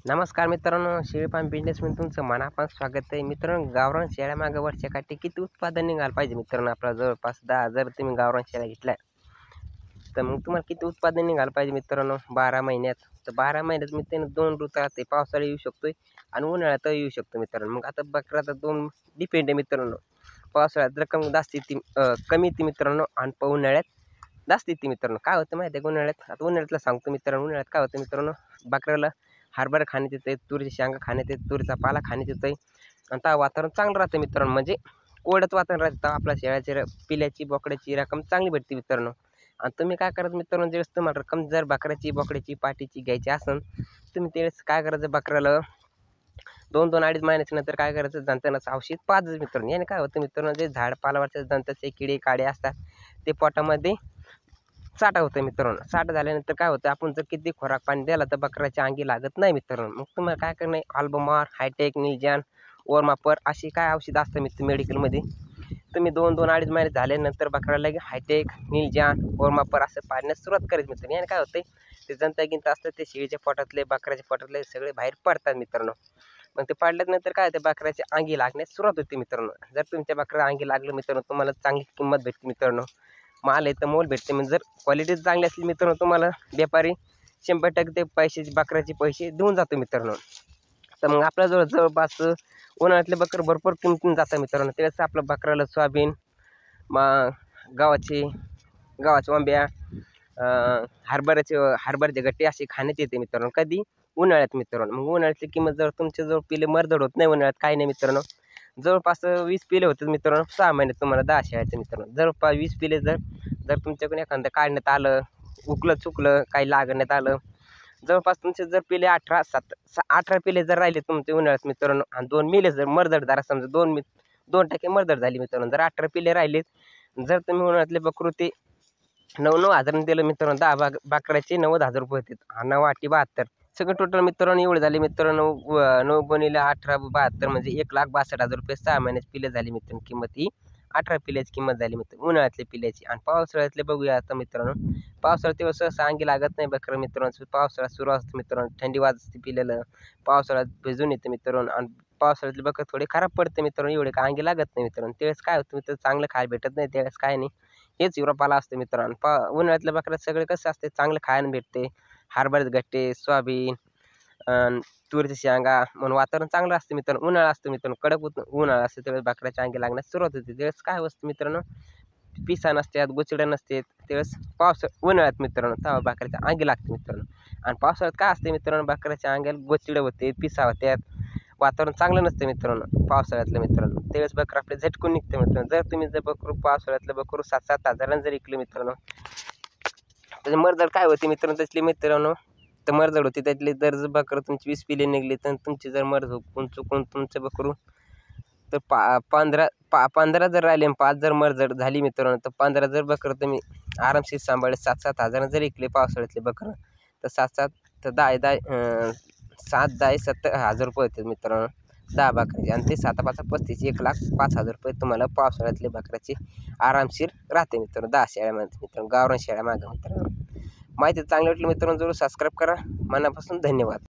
नमस्कार मित्रांनो, शेळीपालन बिझनेसमध्ये तुमचं मनापासून स्वागत आहे. मित्रांनो, गावरान शेळ्यामागं वर्षाकाठी किती उत्पादन निघालं पाहिजे मित्रांनो? आपला जवळपास 10,000 तुम्ही गावरान शेळ्या घेतल्या तर मग तुम्हाला किती उत्पादन निघालं पाहिजे मित्रांनो 12 महिन्यात? तर 12 महिन्यात मित्रांनो 2 ऋतू असते, पावसाळा येऊ शकतोय आणि उन्हाळ्यात येऊ शकतो मित्रांनो. मग आता बकरा तर 2 डिपेंड आहे मित्रांनो. पावसाळ्यात रक्कम जास्त येते, कमी येते मित्रांनो, आणि उन्हाळ्यात जास्त येते मित्रांनो. काय होतं माहिती आहे का उन्हाळ्यात? आता उन्हाळ्यातलं सांगतो मित्रांनो. उन्हाळ्यात काय होतं मित्रांनो, बकऱ्याला हरभरा खाण्यात येते, तुरीची शेंगा खाण्यात येते, तुरीचा पाला खाण्यात येतोय, आणि त्या वातावरण चांगलं राहतं मित्रांनो. म्हणजे कोरडंच वातावरण राहतं तेव्हा आपल्या शेळ्याची पिल्याची बोकड्याची रक्कम चांगली भेटते मित्रांनो. आणि तुम्ही काय करायचं मित्रांनो, ज्यावेळेस तुम्हाला रक्कम जर बकऱ्याची बोकड्याची पाठीची घ्यायची असेल, तुम्ही त्यावेळेस काय करायचं, बकऱ्याला 2-2 अडीच महिन्याच्या नंतर काय करायचं, जंतनाचं औषध पाजायचं मित्रांनो. याने काय होतं मित्रांनो, जे झाड पालावरचे जंताचे किडे काडे असतात ते पोटामध्ये साठा होतं मित्रांनो. साठा झाल्यानंतर काय होतं, आपण जर किती खोराक पाणी द्याला तर बकऱ्याच्या अंगी लागत नाही मित्रांनो. मग तुम्हाला काय करणं आहे, अल्बमार, हायटेक, निलजान, ओरमापर अशी काय औषधं असतं मित्र मेडिकलमध्ये. तुम्ही 2-2 अडीच महिने झाल्यानंतर बकऱ्याला हायटेक, निलजान, ओरमापर असं पाडण्यास सुरुवात करायची मित्रांनो. याने काय होतं, ते जंतागिंत असतं ते शेळीच्या पोटातले बकऱ्याच्या पोटातले सगळे बाहेर पडतात मित्रांनो. मग ते पाडल्यानंतर काय ते बकऱ्याच्या अंगी लागण्यास सुरुवात होते मित्रांनो. जर तुमच्या बकऱ्या अंगी लागलं मित्रांनो, तुम्हाला चांगली किंमत भेटते मित्रांनो. माल आहे तर मोल भेटते. म्हणजे जर क्वालिटी चांगली असली मित्रांनो, तुम्हाला व्यापारी 100% ते पैशाचे बकऱ्याचे पैसे देऊन जातो मित्रांनो. तर मग आपल्याजवळ जवळपास उन्हाळ्यातले बकरं भरपूर किमतीने जातात मित्रांनो. त्यावेळेस आपलं बकऱ्याला सोयाबीन, मग गव्हाच्या वांब्या, हरभऱ्याचे गट्टे असे खाण्यात येते मित्रांनो. कधी? उन्हाळ्यात मित्रांनो. मग उन्हाळ्याची किंमत जर तुमच्याजवळ पिले मरदड होत नाही उन्हाळ्यात, काही नाही मित्रांनो. जवळपास 20 पिले होते मित्रांनो 6 महिन्यात तुम्हाला 10 शेळ्याचं मित्रांनो. जवळपास 20 पिले जर तुमच्याकडून एखादं काढण्यात आलं, उकलं चुकलं, काही लागण्यात आलं, जवळपास तुमचे जर पिले 18 पिले जर राहिले तुमचे उन्हाळ्यात मित्रांनो, आणि 2 मिले जर मरदड जरा समजा 2% मरदड झाली मित्रांनो, जर 18 पिले राहिलेत, जर तुम्ही उन्हाळ्यातले बकरू ते 9 हजारांनी दिलं मित्रांनो, 10 बकऱ्याचे 90,000 रुपये होते. 9 8 72 सगळं टोटल मित्रांनो एवढे झाले मित्रांनो. 9 गुणिले 18 72 म्हणजे 1,62,000 रुपये 6 महिन्याची पिले झाली मित्रांनो. किंमत ही 18 पिल्याची किंमत झाली मित्रांनो उन्हाळ्यातल्या पिल्याची. आणि पावसाळ्यातले बघूया आता मित्रांनो. पावसाळ्यात तेव्हा सहसा अंगी लागत नाही बकरं मित्रांनो. पावसाळ्यात सुरू असतं मित्रांनो, थंडी वाजते पिलेलं, पावसाळ्यात भिजून येतं मित्रांनो, आणि पावसाळ्यातले बकरं थोडे खराब पडते मित्रांनो, एवढे काय अंगी लागत नाही मित्रांनो. त्यावेळेस काय होतं मित्रांनो, चांगलं खायला भेटत नाही त्यावेळेस, काय नाही, हेच युरोपाला असतं मित्रांनो. उन्हाळ्यातल्या बकऱ्यात सगळे कसं असते, चांगलं खायला भेटते, हरभऱ्याचे गट्टे, सोयाबीन, तुरीच्या शेंगा, म्हणून वातावरण चांगलं असतं मित्रांनो. उन्हाळा असतं मित्रांनो, कडक उन्हाळा असतं, त्यावेळेस बकऱ्याच्या अंगी लागण्यास सुरुवात होते. त्यावेळेस काय असतं मित्रांनो, पिसा नसतात, गोचिड्या नसतात, त्यावेळेस उन्हाळ्यात मित्रांनो तेव्हा बकऱ्याच्या अंगी लागते मित्रांनो. आणि पावसाळ्यात काय असते मित्रांनो, बकऱ्याच्या अंगाला गोचिड्या होते, पिसा होत्यात, वातावरण चांगलं नसतं मित्रांनो पावसाळ्यातलं मित्रांनो. त्यावेळेस बकरं आपले झटकून निघते मित्रांनो. जर तुम्ही जर बकरू पावसाळ्यातलं बकरू 7-7 हजारांनी जर विकले मित्रांनो, त्याची मरदड काय होती मित्रांनो, त्यातली मित्रांनो तर मरदड होती त्यातली. जर बकरं तुमची 20 पिले निघली तर तुमची जर चुकून तुमचं बकरू तर 15 जर राहिले, 5 जर मरदड झाली मित्रांनो, तर 15 जर बकरं तुम्ही आरामशीर सांभाळले 7-7 हजारांनी जर विकले पावसाळ्यातले बकरं, तर 7-7 तर 70,000 रुपये होते मित्रांनो 10 बकऱ्याचे. आणि ते 7-5 35 1,05,000 रुपये तुम्हाला पावसाळ्यातले बकऱ्याचे आरामशीर राहते मित्रांनो 10 शेळ्यामध्ये मित्रांनो, गावरान शेळ्या मागं मित्रांनो. माहिती चांगली वाटली मित्रांनो, जरूर सबस्क्राईब करा. मनापासून धन्यवाद.